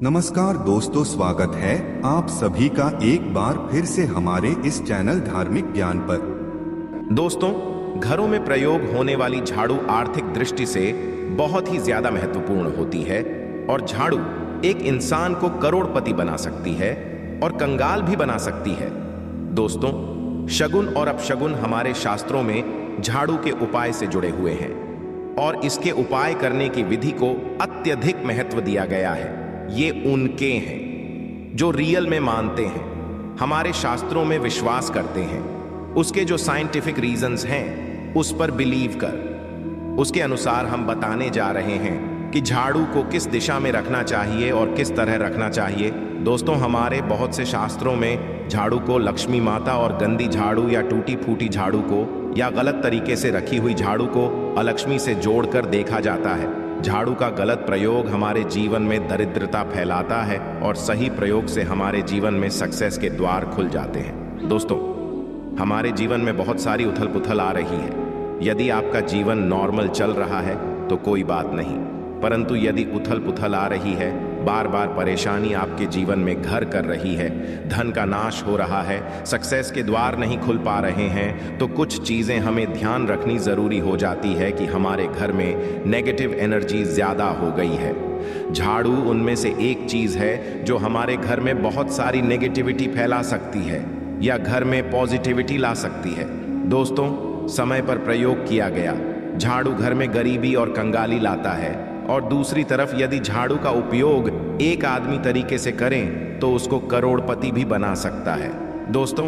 नमस्कार दोस्तों, स्वागत है आप सभी का एक बार फिर से हमारे इस चैनल धार्मिक ज्ञान पर। दोस्तों, घरों में प्रयोग होने वाली झाड़ू आर्थिक दृष्टि से बहुत ही ज्यादा महत्वपूर्ण होती है और झाड़ू एक इंसान को करोड़पति बना सकती है और कंगाल भी बना सकती है। दोस्तों, शगुन और अपशगुन हमारे शास्त्रों में झाड़ू के उपाय से जुड़े हुए हैं और इसके उपाय करने की विधि को अत्यधिक महत्व दिया गया है। ये उनके हैं जो रियल में मानते हैं, हमारे शास्त्रों में विश्वास करते हैं, उसके जो साइंटिफिक रीजंस हैं उस पर बिलीव कर उसके अनुसार हम बताने जा रहे हैं कि झाड़ू को किस दिशा में रखना चाहिए और किस तरह रखना चाहिए। दोस्तों, हमारे बहुत से शास्त्रों में झाड़ू को लक्ष्मी माता और गंदी झाड़ू या टूटी फूटी झाड़ू को या गलत तरीके से रखी हुई झाड़ू को अलक्ष्मी से जोड़कर देखा जाता है। झाड़ू का गलत प्रयोग हमारे जीवन में दरिद्रता फैलाता है और सही प्रयोग से हमारे जीवन में सक्सेस के द्वार खुल जाते हैं। दोस्तों, हमारे जीवन में बहुत सारी उथल पुथल आ रही है। यदि आपका जीवन नॉर्मल चल रहा है तो कोई बात नहीं, परंतु यदि उथल पुथल आ रही है, बार बार परेशानी आपके जीवन में घर कर रही है, धन का नाश हो रहा है, सक्सेस के द्वार नहीं खुल पा रहे हैं, तो कुछ चीज़ें हमें ध्यान रखनी ज़रूरी हो जाती है कि हमारे घर में नेगेटिव एनर्जी ज़्यादा हो गई है। झाड़ू उनमें से एक चीज़ है जो हमारे घर में बहुत सारी नेगेटिविटी फैला सकती है या घर में पॉजिटिविटी ला सकती है। दोस्तों, समय पर प्रयोग किया गया झाड़ू घर में गरीबी और कंगाली लाता है और दूसरी तरफ यदि झाड़ू का उपयोग एक आदमी तरीके से करें तो उसको करोड़पति भी बना सकता है। दोस्तों,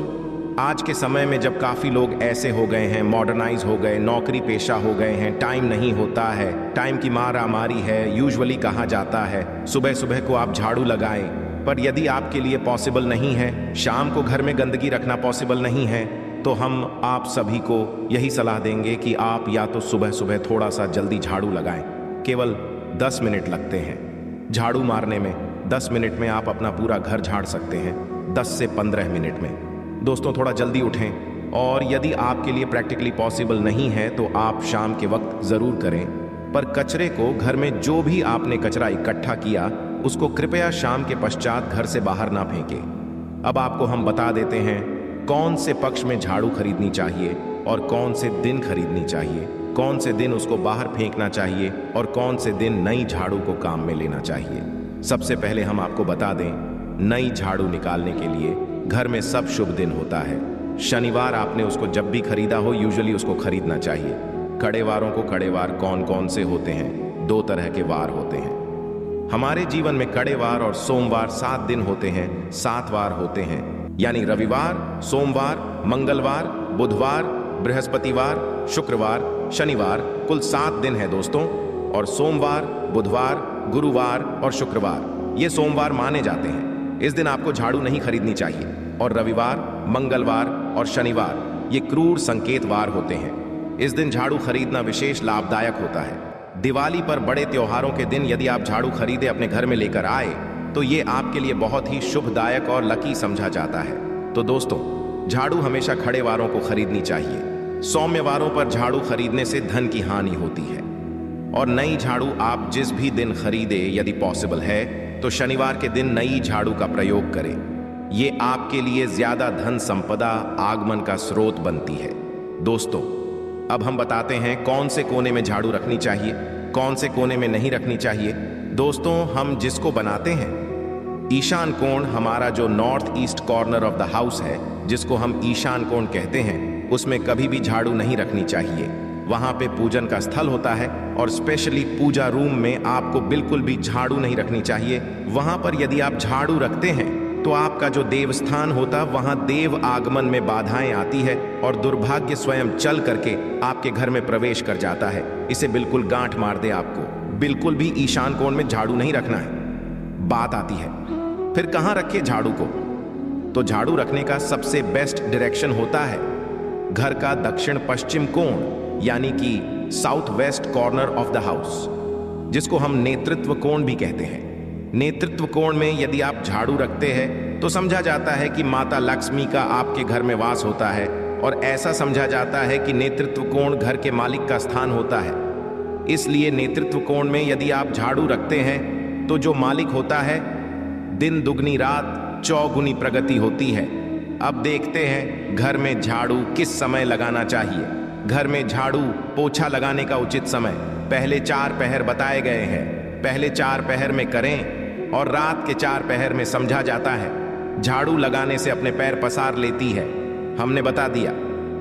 आज के समय में जब काफ़ी लोग ऐसे हो गए हैं, मॉडर्नाइज हो गए, नौकरी पेशा हो गए हैं, टाइम नहीं होता है, टाइम की मारामारी है, यूजुअली कहा जाता है सुबह सुबह को आप झाड़ू लगाएं, पर यदि आपके लिए पॉसिबल नहीं है, शाम को घर में गंदगी रखना पॉसिबल नहीं है, तो हम आप सभी को यही सलाह देंगे कि आप या तो सुबह सुबह थोड़ा सा जल्दी झाड़ू लगाएं। केवल 10 मिनट लगते हैं झाड़ू मारने में। 10 मिनट में आप अपना पूरा घर झाड़ सकते हैं, 10 से 15 मिनट में। दोस्तों, थोड़ा जल्दी उठें और यदि आपके लिए प्रैक्टिकली पॉसिबल नहीं है तो आप शाम के वक्त ज़रूर करें, पर कचरे को घर में जो भी आपने कचरा इकट्ठा किया उसको कृपया शाम के पश्चात घर से बाहर ना फेंकें। अब आपको हम बता देते हैं कौन से पक्ष में झाड़ू खरीदनी चाहिए और कौन से दिन खरीदनी चाहिए, कौन से दिन उसको बाहर फेंकना चाहिए और कौन से दिन नई झाड़ू को काम में लेना चाहिए। सबसे पहले हम आपको बता दें, नई झाड़ू निकालने के लिए घर में सब शुभ दिन होता है। शनिवार आपने उसको जब भी खरीदा हो यूजुअली उसको खरीदना चाहिए। कड़े वारों को कड़े वार कौन कौन से होते हैं? 2 तरह के वार होते हैं हमारे जीवन में। कड़े वार और सोमवार 7 दिन होते हैं, 7 वार होते हैं, यानी रविवार, सोमवार, मंगलवार, बुधवार, बृहस्पतिवार, शुक्रवार, शनिवार, कुल 7 दिन है दोस्तों। और सोमवार, बुधवार, गुरुवार और शुक्रवार ये सोमवार माने जाते हैं। इस दिन आपको झाड़ू नहीं खरीदनी चाहिए। और रविवार, मंगलवार और शनिवार ये क्रूर संकेतवार होते हैं। इस दिन झाड़ू खरीदना विशेष लाभदायक होता है। दिवाली पर बड़े त्योहारों के दिन यदि आप झाड़ू खरीदे अपने घर में लेकर आए तो ये आपके लिए बहुत ही शुभदायक और लकी समझा जाता है। तो दोस्तों, झाड़ू हमेशा खड़े वारों को खरीदनी चाहिए। सौम्य वारों पर झाड़ू खरीदने से धन की हानि होती है। और नई झाड़ू आप जिस भी दिन खरीदे, यदि पॉसिबल है तो शनिवार के दिन नई झाड़ू का प्रयोग करें। ये आपके लिए ज्यादा धन संपदा आगमन का स्रोत बनती है। दोस्तों, अब हम बताते हैं कौन से कोने में झाड़ू रखनी चाहिए, कौन से कोने में नहीं रखनी चाहिए। दोस्तों, हम जिसको बनाते हैं ईशान कोण, हमारा जो north east corner of the house है जिसको हम ईशान कोण कहते हैं, उसमें कभी भी झाड़ू नहीं रखनी चाहिए। वहां पे पूजन का स्थल होता है और स्पेशली पूजा रूम में आपको बिल्कुल भी झाड़ू नहीं रखनी चाहिए। वहां पर यदि आप झाड़ू रखते हैं तो आपका जो देवस्थान होता वहां देव आगमन में बाधाएं आती है और दुर्भाग्य स्वयं चल करके आपके घर में प्रवेश कर जाता है। इसे बिल्कुल गांठ मार दे आपको। बिल्कुल भी ईशान कोण में झाड़ू नहीं रखना है। बात आती है फिर कहां रखे झाड़ू को? तो झाड़ू रखने का सबसे बेस्ट डायरेक्शन होता है घर का दक्षिण पश्चिम कोण, यानी कि south west corner of the house, जिसको हम नेतृत्व कोण भी कहते हैं। नेतृत्व कोण में यदि आप झाड़ू रखते हैं तो समझा जाता है कि माता लक्ष्मी का आपके घर में वास होता है और ऐसा समझा जाता है कि नेतृत्व कोण घर के मालिक का स्थान होता है। इसलिए नेतृत्व कोण में यदि आप झाड़ू रखते हैं तो जो मालिक होता है दिन दुगनी रात चौगुनी प्रगति होती है। अब देखते हैं घर में झाड़ू किस समय लगाना चाहिए। घर में झाड़ू पोछा लगाने का उचित समय पहले 4 पहर बताए गए हैं। पहले 4 पहर में करें और रात के 4 पहर में समझा जाता है। झाड़ू लगाने से अपने पैर पसार लेती है, हमने बता दिया।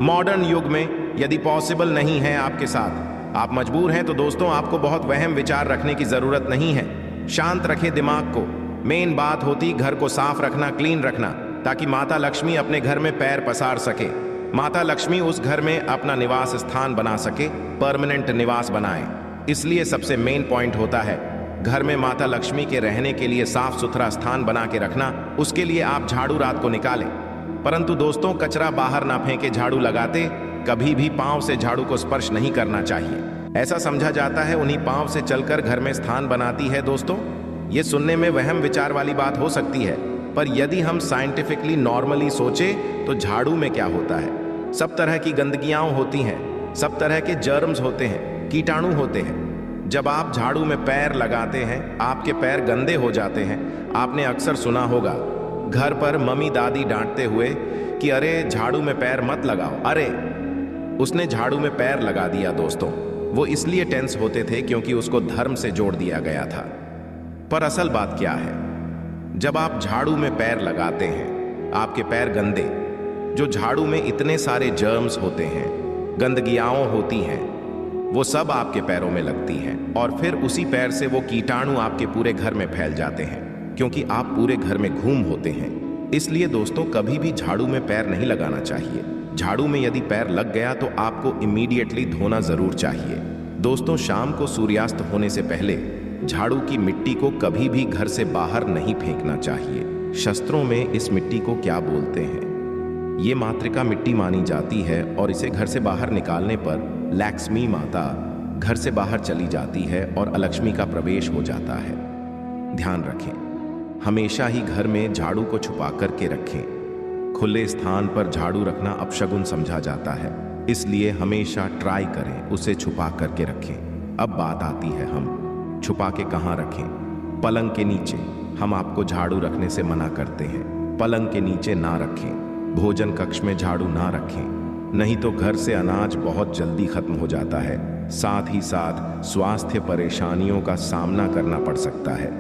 मॉडर्न युग में यदि पॉसिबल नहीं है आपके साथ, आप मजबूर हैं, तो दोस्तों आपको बहुत वहम विचार रखने की जरूरत नहीं है। शांत रखें दिमाग को। मेन बात होती घर को साफ रखना, क्लीन रखना, ताकि माता लक्ष्मी अपने घर में पैर पसार सके। माता लक्ष्मी उस घर में अपना निवास स्थान बना सके, परमानेंट निवास बनाए। इसलिए सबसे मेन पॉइंट होता है घर में माता लक्ष्मी के रहने के लिए साफ सुथरा स्थान बना के रखना। उसके लिए आप झाड़ू रात को निकालें, परंतु दोस्तों कचरा बाहर ना फेंके। झाड़ू लगाते कभी भी पांव से झाड़ू को स्पर्श नहीं करना चाहिए। ऐसा समझा जाता है उन्हीं पांव से चलकर घर में स्थान बनाती है। दोस्तों ये सुनने में वहम विचार वाली बात हो सकती है, पर यदि हम साइंटिफिकली नॉर्मली सोचे तो झाड़ू में क्या होता है? सब तरह की गंदगियां होती हैं, सब तरह के जर्म्स होते हैं, कीटाणु होते हैं। जब आप झाड़ू में पैर लगाते हैं आपके पैर गंदे हो जाते हैं। आपने अक्सर सुना होगा घर पर मम्मी दादी डांटते हुए कि अरे झाड़ू में पैर मत लगाओ, अरे उसने झाड़ू में पैर लगा दिया। दोस्तों वो इसलिए टेंस होते थे क्योंकि उसको धर्म से जोड़ दिया गया था। पर असल बात क्या है? जब आप झाड़ू में पैर लगाते हैं आपके पैर गंदे, जो झाड़ू में इतने सारे जर्म्स होते हैं, गंदगियां होती हैं, वो सब आपके पैरों में लगती हैं और फिर उसी पैर से वो कीटाणु आपके पूरे घर में फैल जाते हैं, क्योंकि आप पूरे घर में घूम होते हैं। इसलिए दोस्तों कभी भी झाड़ू में पैर नहीं लगाना चाहिए। झाड़ू में यदि पैर लग गया तो आपको इमीडिएटली धोना जरूर चाहिए। दोस्तों शाम को सूर्यास्त होने से पहले झाड़ू की मिट्टी को कभी भी घर से बाहर नहीं फेंकना चाहिए। शास्त्रों में इस मिट्टी को क्या बोलते हैं? ये मातृका मिट्टी मानी जाती है और इसे घर से बाहर निकालने पर लक्ष्मी माता घर से बाहर चली जाती है और अलक्ष्मी का प्रवेश हो जाता है। ध्यान रखें, हमेशा ही घर में झाड़ू को छुपा करके रखें। खुले स्थान पर झाड़ू रखना अपशगुन समझा जाता है, इसलिए हमेशा ट्राई करें उसे छुपा करके रखें। अब बात आती है हम छुपा के कहाँ रखें? पलंग के नीचे हम आपको झाड़ू रखने से मना करते हैं। पलंग के नीचे ना रखें। भोजन कक्ष में झाड़ू ना रखें, नहीं तो घर से अनाज बहुत जल्दी खत्म हो जाता है। साथ ही साथ स्वास्थ्य परेशानियों का सामना करना पड़ सकता है।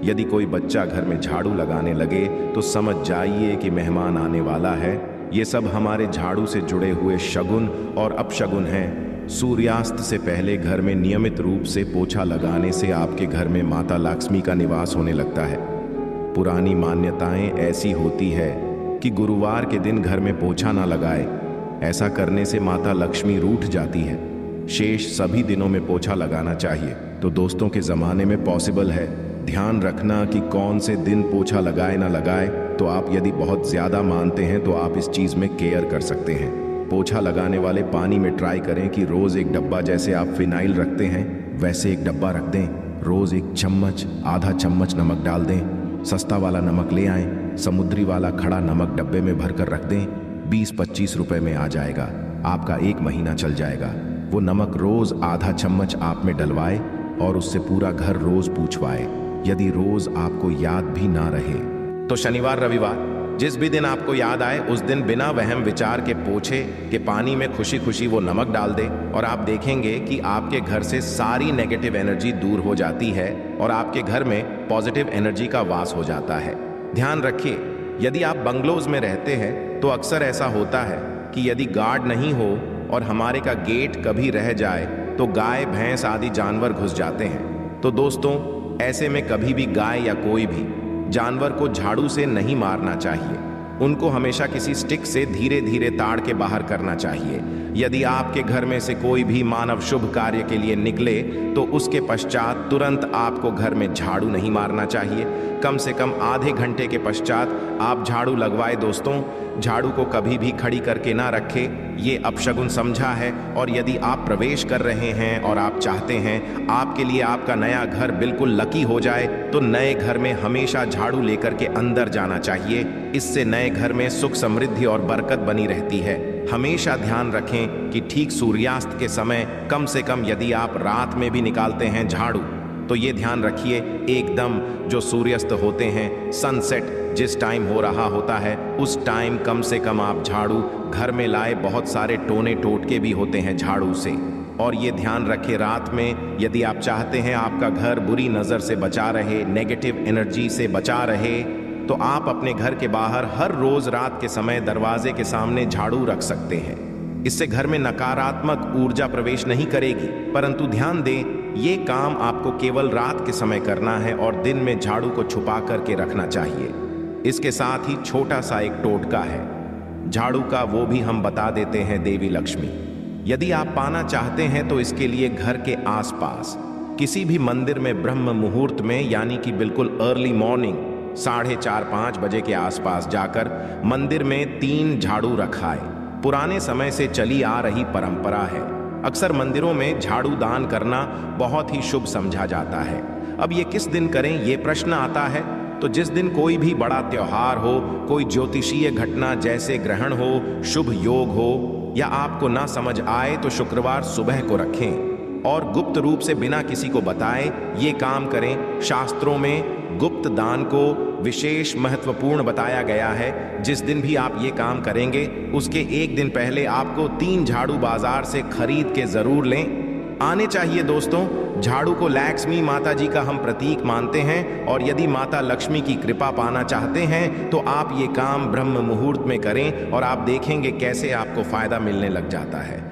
यदि कोई बच्चा घर में झाड़ू लगाने लगे तो समझ जाइए कि मेहमान आने वाला है। ये सब हमारे झाड़ू से जुड़े हुए शगुन और अपशगुन हैं। सूर्यास्त से पहले घर में नियमित रूप से पोछा लगाने से आपके घर में माता लक्ष्मी का निवास होने लगता है। पुरानी मान्यताएं ऐसी होती है कि गुरुवार के दिन घर में पोछा ना लगाए, ऐसा करने से माता लक्ष्मी रूठ जाती है। शेष सभी दिनों में पोछा लगाना चाहिए। तो दोस्तों के ज़माने में पॉसिबल है। ध्यान रखना कि कौन से दिन पोछा लगाए ना लगाए। तो आप यदि बहुत ज़्यादा मानते हैं तो आप इस चीज़ में केयर कर सकते हैं। पोछा लगाने वाले पानी में ट्राई करें कि रोज़ एक डब्बा, जैसे आप फिनाइल रखते हैं वैसे एक डब्बा रख दें। रोज़ 1 चम्मच, आधा चम्मच नमक डाल दें। सस्ता वाला नमक ले आएं। समुद्री वाला खड़ा नमक डब्बे में भर कर रख दें। 20-25 रुपए में आ जाएगा। आपका 1 महीना चल जाएगा। वो नमक रोज़ आधा चम्मच आप में डलवाए और उससे पूरा घर रोज़ पूछवाए। यदि रोज़ आपको याद भी ना रहे तो शनिवार रविवार जिस भी दिन आपको याद आए उस दिन बिना वहम विचार के पोछे के पानी में खुशी खुशी वो नमक डाल दे और आप देखेंगे कि आपके घर से सारी नेगेटिव एनर्जी दूर हो जाती है और आपके घर में पॉजिटिव एनर्जी का वास हो जाता है। ध्यान रखिए, यदि आप बंगलोज में रहते हैं तो अक्सर ऐसा होता है कि यदि गार्ड नहीं हो और हमारे का गेट कभी रह जाए तो गाय भैंस आदि जानवर घुस जाते हैं। तो दोस्तों ऐसे में कभी भी गाय या कोई भी जानवर को झाड़ू से नहीं मारना चाहिए। उनको हमेशा किसी स्टिक से धीरे धीरे ताड़ के बाहर करना चाहिए। यदि आपके घर में से कोई भी मानव शुभ कार्य के लिए निकले तो उसके पश्चात तुरंत आपको घर में झाड़ू नहीं मारना चाहिए। कम से कम आधे घंटे के पश्चात आप झाड़ू लगवाए। दोस्तों झाड़ू को कभी भी खड़ी करके ना रखें, ये अपशगुन समझा है। और यदि आप प्रवेश कर रहे हैं और आप चाहते हैं आपके लिए आपका नया घर बिल्कुल लकी हो जाए तो नए घर में हमेशा झाड़ू लेकर के अंदर जाना चाहिए। इससे नए घर में सुख समृद्धि और बरकत बनी रहती है। हमेशा ध्यान रखें कि ठीक सूर्यास्त के समय कम से कम यदि आप रात में भी निकालते हैं झाड़ू तो ये ध्यान रखिए, एकदम जो सूर्यास्त होते हैं, सनसेट जिस टाइम हो रहा होता है, उस टाइम कम से कम आप झाड़ू घर में लाए। बहुत सारे टोने टोटके भी होते हैं झाड़ू से। और ये ध्यान रखें, रात में यदि आप चाहते हैं आपका घर बुरी नज़र से बचा रहे, नेगेटिव एनर्जी से बचा रहे, तो आप अपने घर के बाहर हर रोज रात के समय दरवाजे के सामने झाड़ू रख सकते हैं। इससे घर में नकारात्मक ऊर्जा प्रवेश नहीं करेगी, परंतु ध्यान दें, ये काम आपको केवल रात के समय करना है और दिन में झाड़ू को छुपा करके रखना चाहिए। इसके साथ ही छोटा सा एक टोटका है झाड़ू का, वो भी हम बता देते हैं। देवी लक्ष्मी यदि आप पाना चाहते हैं तो इसके लिए घर के आसपास किसी भी मंदिर में ब्रह्म मुहूर्त में, यानी कि बिल्कुल अर्ली मॉर्निंग 4:30-5 बजे के आसपास जाकर मंदिर में 3 झाड़ू रखाए। पुराने समय से चली आ रही परंपरा है। अक्सर मंदिरों में झाड़ू दान करना बहुत ही शुभ समझा जाता है। अब ये किस दिन करें, ये प्रश्न आता है। तो जिस दिन कोई भी बड़ा त्योहार हो, कोई ज्योतिषीय घटना जैसे ग्रहण हो, शुभ योग हो, या आपको ना समझ आए तो शुक्रवार सुबह को रखें और गुप्त रूप से बिना किसी को बताए ये काम करें। शास्त्रों में गुप्त दान को विशेष महत्वपूर्ण बताया गया है। जिस दिन भी आप ये काम करेंगे उसके एक दिन पहले आपको 3 झाड़ू बाजार से खरीद के जरूर लें। आने चाहिए दोस्तों। झाड़ू को लक्ष्मी माता जी का हम प्रतीक मानते हैं और यदि माता लक्ष्मी की कृपा पाना चाहते हैं तो आप ये काम ब्रह्म मुहूर्त में करें और आप देखेंगे कैसे आपको फायदा मिलने लग जाता है।